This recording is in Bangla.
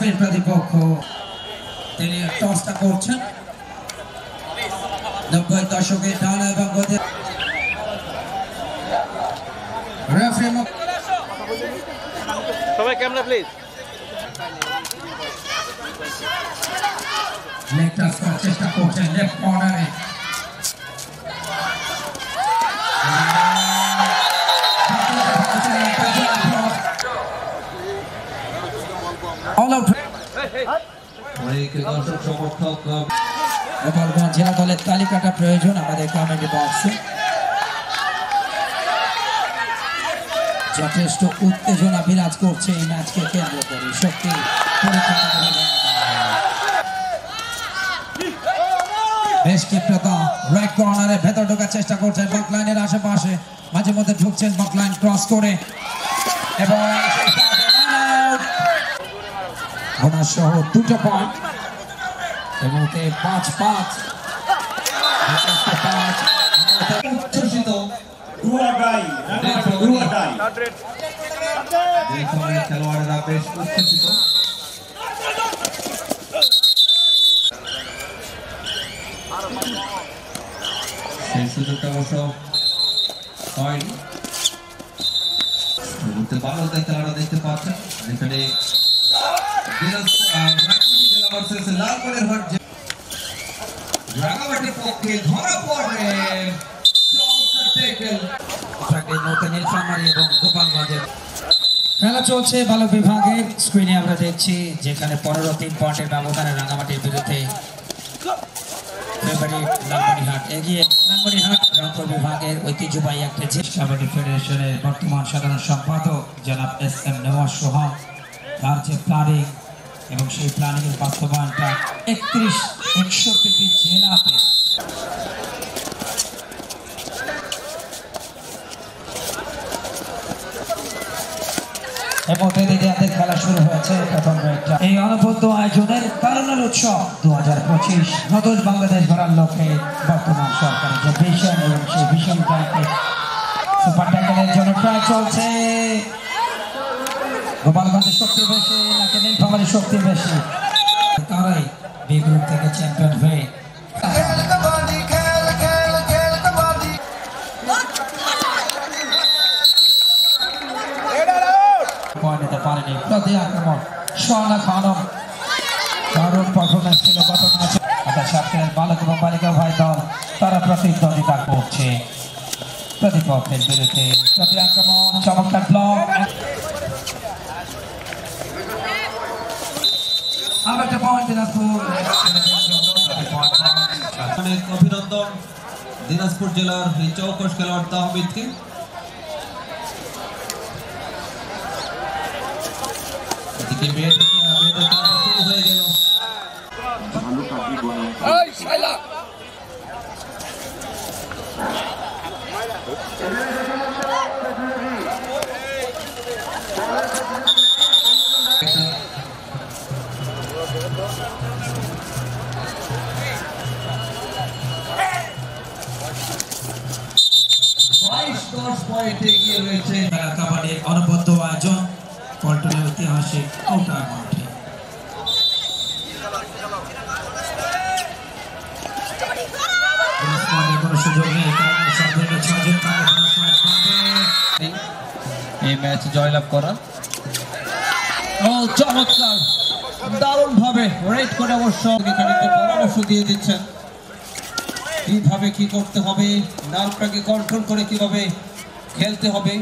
রেফারির প্রতিপক্ষ তিনি টসটা করছেন 90 দশকের ঢালা এবং গতি রেফারি সবাই ক্যামেরা প্লিজ লেগ টাচ করার চেষ্টা করছেন লেফট কর্নারে অল আউট দর্শক সমর্থক গোপালগঞ্জ জেলা দলের তালিকাটা প্রয়োজন আমাদের কমেন্ট বক্সে যথেষ্ট উত্তেজনা বিরাজ করছে এই ম্যাচকে কেন্দ্র করে শক্তি পরীক্ষা বেশ ক্ষিপ্রতা রাইট কর্নারে ভেতর ঢোকার চেষ্টা করছেন বক লাইনের আশেপাশে মাঝে মধ্যে ঢুকছেন বক লাইন ক্রস করে এবং বোনাস সহ 2টা পয়েন্ট এবং 5-5 উচ্ছ্বসিত খেলোয়াড়েরা বেশ উচ্ছ্বসিত সেই সুযোগটা অবশ্য হয়নি ভালো খেলাটা দেখতে পাচ্ছেন যেখানে লালমনির হাট রাঙামাটির পক্ষে ধরা পড়ে খেলা চলছে বালক বিভাগের স্ক্রিনে আমরা দেখছি যেখানে 15-3 পয়েন্টের ব্যবধানে রাঙামাটির বিরুদ্ধে লালমনিরহাট এগিয়ে লালমনিরহাট রংপুর বিভাগের ঐতিহ্যবাহী একটা কাবাডি ফেডারেশনের বর্তমান সাধারণ সম্পাদক জনাব SM নেওয়াজ সোহাগ তার যে প্ল্যানিং এবং সেই প্ল্যানিংয়ের বাস্তবায়নটা 31টি জেলাতে খেলা শুরু হয়েছে প্রথম এই অনবদ্য আয়োজনের তারুণ্যের উৎসব 2025 নতুন বাংলাদেশ গড়ার লক্ষ্যে বর্তমান সরকারের যে ভিশন এবং সেই ভিশনটাকে সুপার ট্যাকেলের জন্য ট্রাই চলছে গোপালগঞ্জের শক্তি বেশি নাকি নীলফামারীর শক্তি বেশি তারাই বি গ্রুপ থেকে চ্যাম্পিয়ন হয়ে নিতে পারেনি প্রতি আক্রমণ সোহানা খানম দারুণ পারফরমেন্স ছিল গত ম্যাচে সাতক্ষীরার বালক এবং বালিকা ভাই দল তারা প্রতিদ্বন্দ্বিতা করছে প্রতিপক্ষের বিরুদ্ধে প্রতি আক্রমণ চমৎকার ব্লক আরেকটা পয়েন্ট দিনাজপুর অনেক অভিনন্দন দিনাজপুর জেলার এই চৌকস খেলোয়াড় তাহমিদকে শুরু হয়ে গেল কাবাডির অনবদ্য আয়োজন পল্টনের ঐতিহাসিক আউটার মাঠে কোনো সুযোগ নেই এই ম্যাচ জয়লাভ করা চমৎকার দারুণ ভাবে রেড করে অবশ্য পরামর্শ দিয়ে দিচ্ছেন কিভাবে কি করতে হবে নার্ভটাকে কন্ট্রোল করে কিভাবে খেলতে হবে